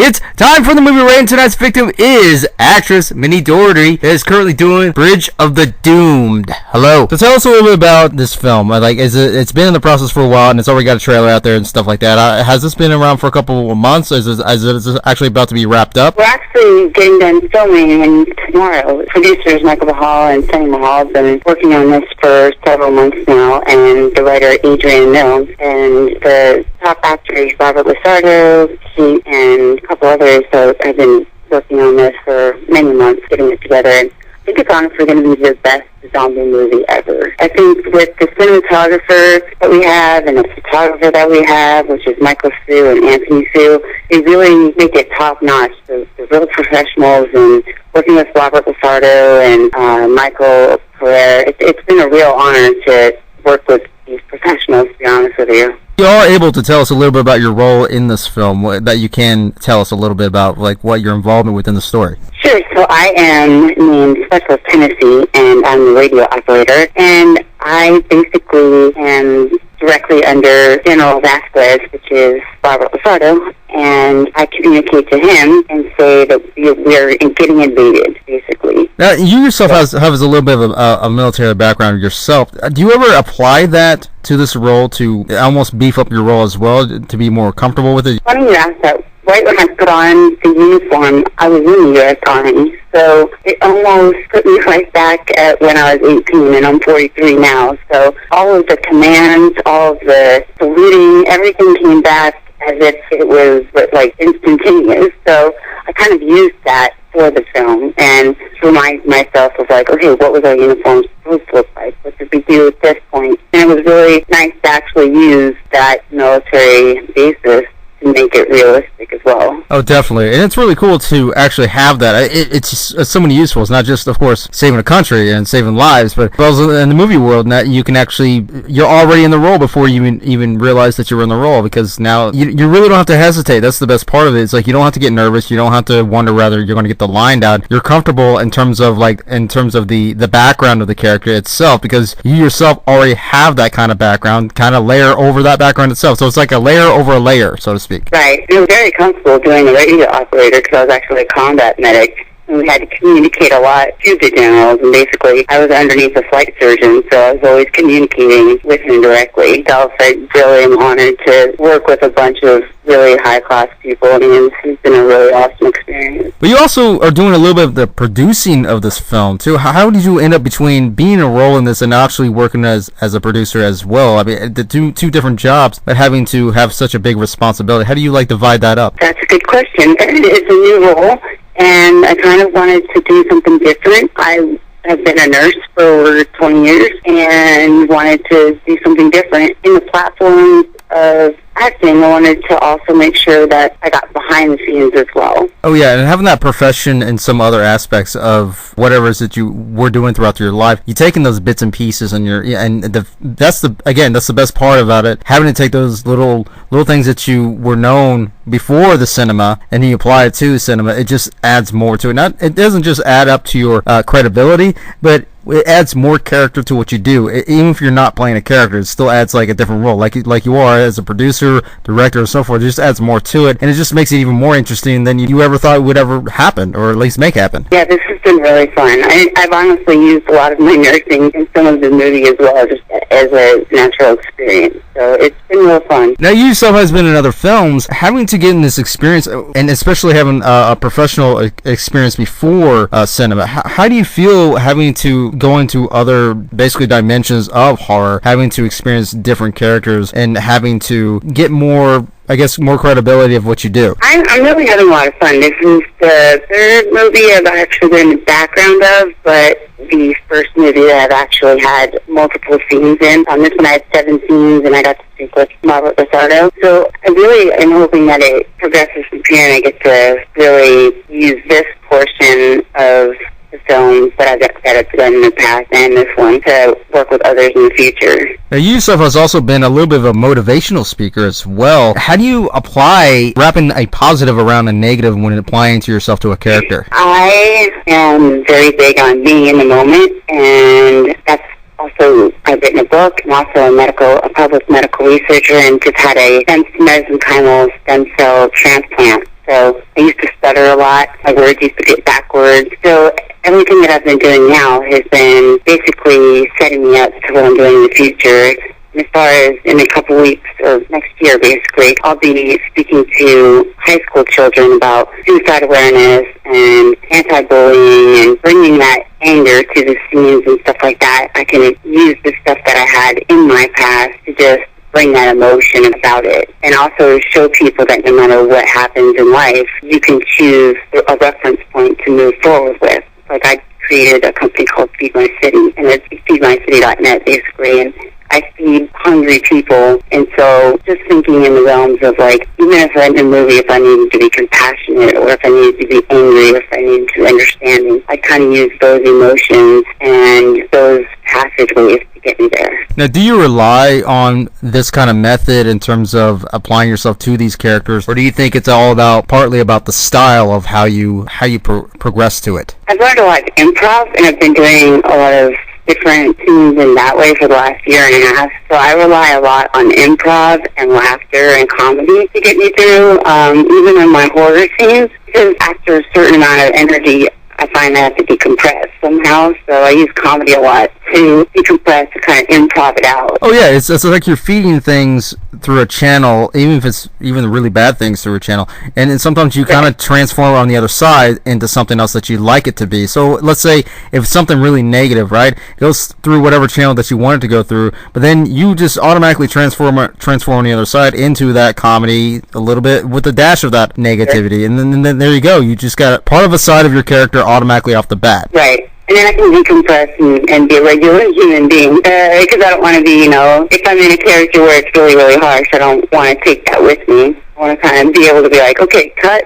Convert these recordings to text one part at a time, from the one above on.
It's time for the movie rating. Tonight's victim is actress Mindy Dougherty, that is currently doing Bridge of the Doomed. Hello. So tell us a little bit about this film. It's been in the process for a while, and it's already got a trailer out there and stuff like that. Has this been around for a couple of months? Is it actually about to be wrapped up? We're actually getting done filming, and tomorrow, producers Michael Bahal and Sunny Mahal have been working on this for several months now, and the writer Adrian Mills, and the top actors Robert Lasardo, and a couple others, so I've been working on this for many months, getting it together, and I think it's honestly going to be the best zombie movie ever. I think with the cinematographer that we have and the photographer that we have, which is Michael Sue and Anthony Sue, they really make it top-notch. They're real professionals, and working with Robert Lasardo and Michael Pereira, it's been a real honor to work with these professionals, to be honest with you. You are able to tell us a little bit about your role in this film, that you can tell us a little bit about, like, what your involvement within the story. Sure. So I am named Specialist Tennessee, and I'm the radio operator, and I basically am directly under General Vasquez, which is Robert Lasardo, and I communicate to him and say that we're getting invaded, basically. Now, you yourself have a little bit of a military background yourself. Do you ever apply that to this role to almost beef up your role as well, to be more comfortable with it? Funny you ask that. Right when I put on the uniform, I was in the U.S. Army, so it almost put me right back at when I was 18, and I'm 43 now. So all of the commands, all of the saluting, everything came back as if it was like instantaneous. So I kind of used that for the film and to remind myself of like, okay, what was our uniform supposed to look like? What did we do at this point? And it was really nice to actually use that military basis to make it realistic as well. Oh, definitely. And it's really cool to actually have that. It's so many useful. It's not just, of course, saving a country and saving lives, but also in the movie world, now you can actually, you're already in the role before you even realize that you're in the role, because now you really don't have to hesitate. That's the best part of it. It's like you don't have to get nervous. You don't have to wonder whether you're going to get the line down. You're comfortable in terms of the background of the character itself, because you yourself already have that kind of background, kind of layer over that background itself. So it's like a layer over a layer, so to speak. Right. I was very comfortable doing the radio operator because I was actually a combat medic, and we had to communicate a lot to the generals, and basically I was underneath a flight surgeon, so I was always communicating with him directly. So I really am honored to work with a bunch of really high-class people. I mean, this has been a really awesome experience. But you also are doing a little bit of the producing of this film, too. How did you end up between being a role in this and actually working as a producer as well? I mean, the two different jobs, but having to have such a big responsibility. How do you, divide that up? That's a good question. It's a new role, and I kind of wanted to do something different. I have been a nurse for over 20 years and wanted to do something different. In the platform of acting, I wanted to also make sure that I got behind the scenes as well. Oh yeah, and having that profession in some other aspects of whatever it is that you were doing throughout your life, you taking those bits and pieces, and that's the best part about it. Having to take those little things that you were known before the cinema, and you apply it to the cinema. It just adds more to it. It doesn't just add up to your credibility, but it adds more character to what you do. Even if you're not playing a character, it still adds like a different role, like you are as a producer, director, and so forth. It just adds more to it, and it just makes it even more interesting than you ever thought would ever happen, or at least make happen. Yeah, this has been really fun. I've honestly used a lot of my nursing in some of the movie as well, just as a natural experience. So it's been real fun. Now, you yourself has been in other films. Having to get in this experience, and especially having a professional experience before cinema, how do you feel having to go into other basically dimensions of horror, having to experience different characters, and having to get more credibility of what you do? I'm really having a lot of fun. This is the third movie I've actually been in the background of, but the first movie that I've actually had multiple scenes in. On this one I had 7 scenes, and I got to speak with Robert Lasardo. So I really am hoping that it progresses from here, and I get to really use this portion of the films that I've done in the past and this one to work with others in the future. Now, you yourself has also been a little bit of a motivational speaker as well. How do you apply wrapping a positive around a negative when applying to yourself to a character? I am very big on being in the moment, and that's also, I've written a book. I'm also a public medical researcher, and just had a mesenchymal stem cell transplant. So I used to stutter a lot. My words used to get backwards. So everything that I've been doing now has been basically setting me up to what I'm doing in the future. As far as in a couple weeks or next year, basically, I'll be speaking to high school children about suicide awareness and anti-bullying and bringing that anger to the scenes and stuff like that. I can use the stuff that I had in my past to just bring that emotion about it, and also show people that no matter what happens in life, you can choose a reference point to move forward with. Like, I created a company called Feed My City, and it's feedmycity.net basically, and I feed hungry people. And so just thinking in the realms of, like, even if in a movie, if I needed to be compassionate or if I needed to be angry or if I needed to be understanding, I kind of use those emotions and those passageways to get me there. Now, do you rely on this kind of method in terms of applying yourself to these characters, or do you think it's all about, partly about the style of how you progress to it? I've learned a lot of improv, and I've been doing a lot of different scenes in that way for the last year and a half. So I rely a lot on improv and laughter and comedy to get me through, even in my horror scenes, because after a certain amount of energy, I find I have to decompress somehow. So I use comedy a lot to decompress, to kind of improv it out. Oh yeah, it's like you're feeding things through a channel, even if it's even really bad things through a channel, and then sometimes you kind of transform on the other side into something else that you like it to be. So let's say if something really negative, right, goes through whatever channel that you want it to go through, but then you just automatically transform on the other side into that comedy a little bit with a dash of that negativity, and then there you go. You just got part of a side of your character automatically off the bat. Right. And then I can decompress and be a regular human being. Because I don't want to be, if I'm in a character where it's really, really harsh, I don't want to take that with me. I want to kind of be able to be like, okay, cut.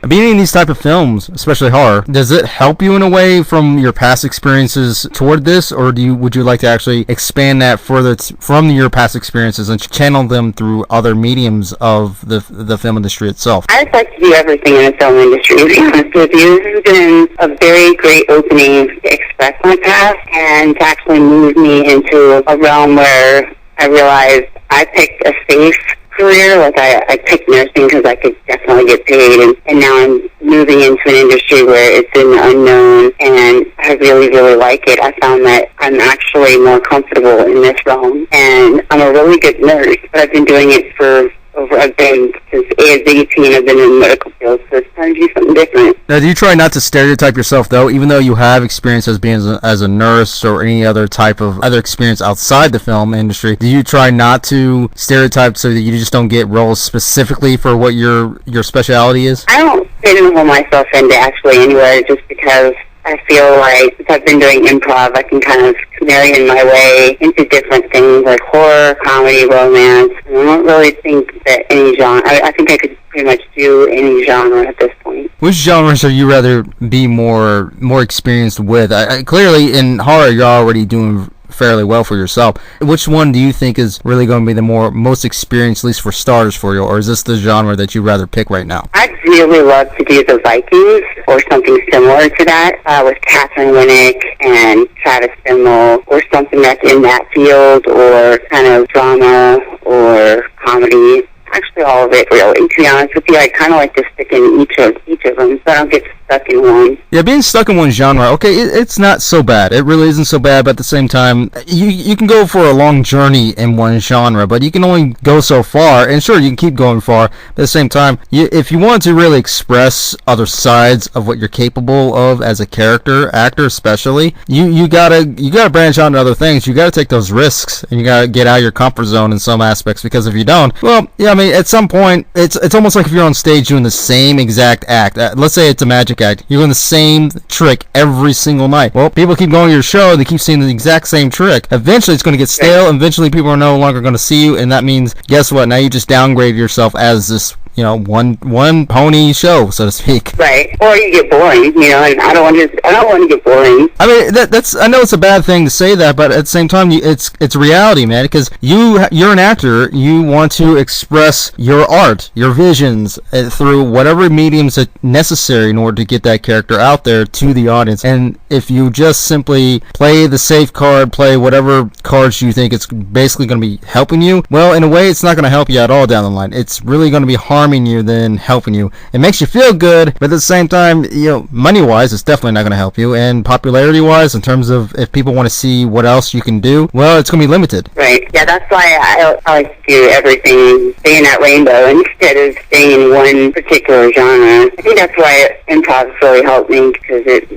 Being in these type of films, especially horror, does it help you in a way from your past experiences toward this, or would you like to actually expand that further from your past experiences and channel them through other mediums of the film industry itself? I just like to do everything in the film industry, to be honest with you. This has been a very great opening to express my past and to actually move me into a realm where I realized I picked a safe career. Like, I picked nursing because I could definitely get paid, and now I'm moving into an industry where it's in the unknown, and I really, really like it. I found that I'm actually more comfortable in this realm, and I'm a really good nurse, but I've been doing it for I've been since age 18. I've been in the medical field, so it's time to do something different. Now, do you try not to stereotype yourself, though, even though you have experience as being as a nurse or any other type of other experience outside the film industry? Do you try not to stereotype so that you just don't get roles specifically for what your specialty is? I don't pigeonhole myself into actually anywhere, just because I feel like since I've been doing improv, I can kind of chameleon my way into different things like horror, comedy, romance. And I don't really think that any genre, I think I could pretty much do any genre at this point. Which genres are you rather be more experienced with? Clearly in horror, you're already doing fairly well for yourself. Which one do you think is really going to be the most experienced, at least for starters, for you, or is this the genre that you'd rather pick right now? I'd really love to do the Vikings or something similar to that with Catherine Winnick and Travis Fimmel, or something that's in that field, or kind of drama or comedy. Actually, all of it, really. To be honest with you, I kind of like to stick in each of them, so I don't get stuck in one. Yeah, being stuck in one genre, okay, it's not so bad. It really isn't so bad, but at the same time, you can go for a long journey in one genre, but you can only go so far, and sure, you can keep going far, but at the same time, if you want to really express other sides of what you're capable of as a character, actor especially, you gotta branch out into other things. You gotta take those risks, and you gotta get out of your comfort zone in some aspects, because if you don't, well, yeah, I mean, at some point, it's almost like if you're on stage doing the same exact act. Let's say it's a magic act. You're doing the same trick every single night. Well, people keep going to your show, they keep seeing the exact same trick. Eventually, it's going to get stale. Eventually, people are no longer going to see you, and that means, guess what? Now you just downgrade yourself as this, one pony show, so to speak. Right. Or you get boring, and I don't want to get boring. I mean, that's I know it's a bad thing to say that, but at the same time, it's reality, man, because you're an actor. You want to express your art, your visions through whatever mediums that necessary in order to get that character out there to the audience. And if you just simply play the safe card, play whatever cards you think it's basically going to be helping you, well, in a way, it's not going to help you at all down the line. It's really going to be harming harming you than helping you. It makes you feel good, but at the same time, money-wise, it's definitely not going to help you. And popularity-wise, in terms of if people want to see what else you can do, well, it's going to be limited. Right. Yeah, that's why I like to do everything, stay in that rainbow instead of staying in one particular genre. I think that's why improv really helped me, because it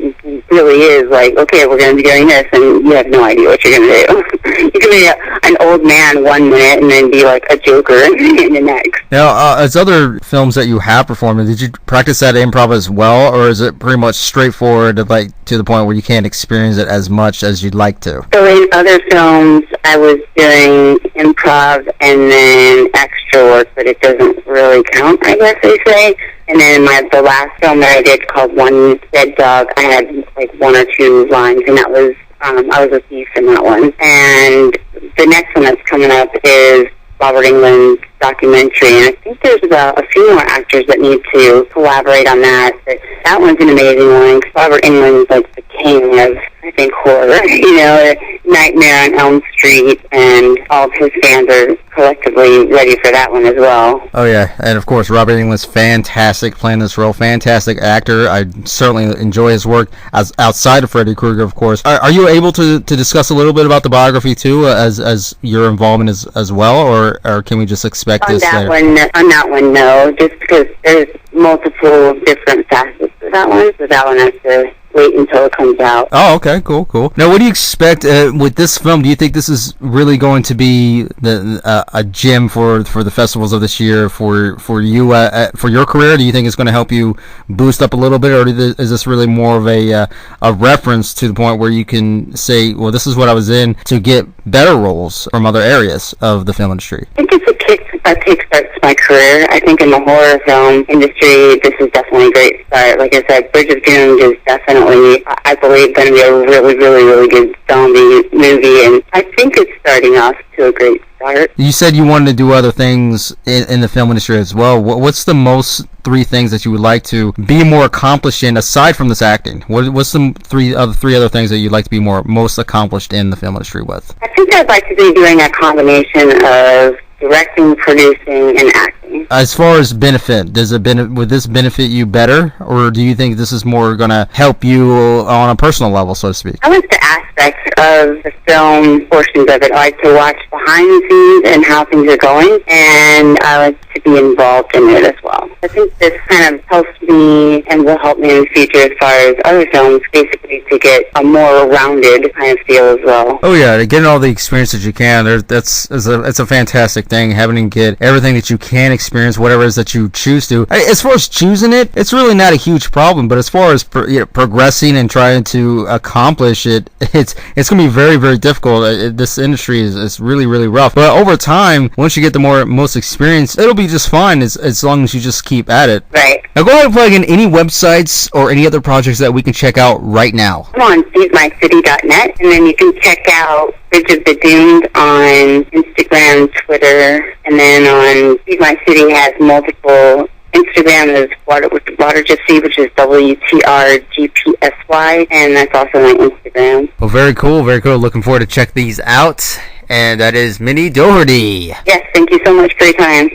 really is like, okay, we're going to be doing this, and you have no idea what you're going to do. You can be an old man one minute and then be like a joker in the next. Now, as other films that you have performed in, did you practice that improv as well, or is it pretty much straightforward, like to the point where you can't experience it as much as you'd like to? So in other films, I was doing improv and then extra work, but it doesn't really count, I guess they say. And then the last film that I did, called One Dead Dog, I had like one or two lines, and that was I was a thief in that one. And the next one that's coming up is Robert Englund's documentary, and I think there's about a few more actors that need to collaborate on that. But that one's an amazing one, because Robert Englund is like the king of, I think, horror. Nightmare on Elm Street, and all of his fans are collectively ready for that one as well. Oh yeah, and of course Robert Englund's fantastic playing this role, fantastic actor. I certainly enjoy his work as outside of Freddy Krueger, of course. Are you able to discuss a little bit about the biography too, as your involvement as well, or can we just expect this later? On that one, no, just because there's multiple different facets to that one, so that one has to wait until it comes out. Oh, okay, cool. Now, what do you expect with this film? Do you think this is really going to be a gem for the festivals of this year for you for your career? Do you think it's going to help you boost up a little bit, or is this really more of a reference to the point where you can say, well, this is what I was in, to get better roles from other areas of the film industry? I think it's a kickstarts my career. I think in the horror film industry, this is definitely a great start. Like I said, Bridge of Doom is definitely, I believe, going to be a really, really, really good zombie movie, and I think it's starting off to a great start. You said you wanted to do other things in the film industry as well. What's the most three things that you would like to be more accomplished in, aside from this acting? What's the three other things that you'd like to be most accomplished in the film industry with? I think I'd like to be doing a combination of directing, producing, and acting. As far as benefit, would this benefit you better, or do you think this is more going to help you on a personal level, so to speak? I like the aspects of the film portions of it. I like to watch behind the scenes and how things are going, and I like to be involved in it as well. I think this kind of helps me and will help me in the future as far as other films, basically to get a more rounded kind of feel as well. Oh yeah, getting all the experience that you can, it's a fantastic thing, having to get everything that you can experience, whatever it is that you choose to. As far as choosing it, it's really not a huge problem, but as far as progressing and trying to accomplish it, it's going to be very, very difficult. This industry is really, really rough, but over time, once you get the most experience, it'll be just fine as long as you just keep at it. Right. Now go ahead and plug in any websites or any other projects that we can check out right now. I'm on SaveMyCity.net, and then you can check out Bridge of the Doomed on Instagram, Twitter, and then on Save My City has multiple. Instagram is Watergypsy, which is WTRGPSY, and that's also my Instagram. Well, very cool, very cool. Looking forward to check these out. And that is Mindy Dougherty. Yes, thank you so much for your time.